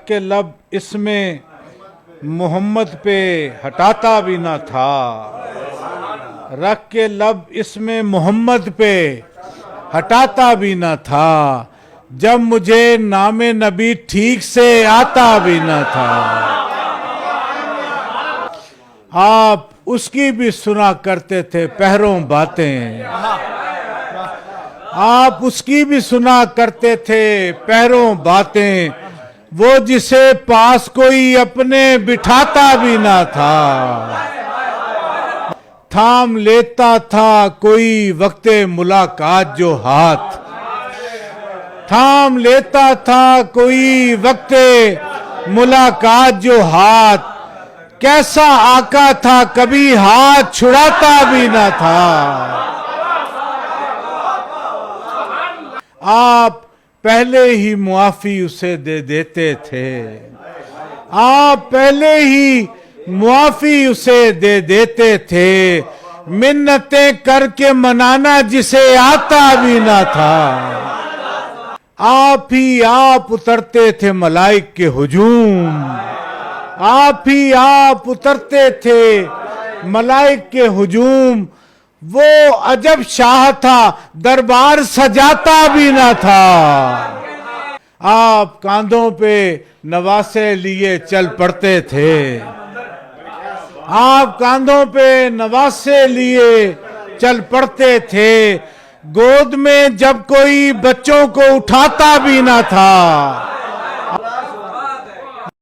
रख के लब इसमें मोहम्मद पे हटाता भी ना था, रख के लब इसमें मोहम्मद पे हटाता भी ना था, जब मुझे नामे नबी ठीक से आता भी ना था। आप उसकी भी सुना करते थे पहरों बातें, आप उसकी भी सुना करते थे पहरों बातें, वो जिसे पास कोई अपने बिठाता भी ना था, थाम लेता था कोई वक्ते मुलाकात जो हाथ, थाम लेता था कोई वक्ते मुलाकात जो हाथ, कैसा आका था कभी हाथ छुड़ाता भी ना था। आप पहले ही मुआफी उसे दे देते थे, आप पहले ही मुआफी उसे दे देते थे, मिन्नतें करके मनाना जिसे आता भी ना था। आप ही आप उतरते थे मलाइक के हुजूम, आप ही आप उतरते थे मलाइक के हुजूम, वो अजब शाह था दरबार सजाता भी ना था। आप कांधों पे नवासे लिए चल पड़ते थे, आप कांधों पे नवासे लिए चल पड़ते थे, गोद में जब कोई बच्चों को उठाता भी ना था।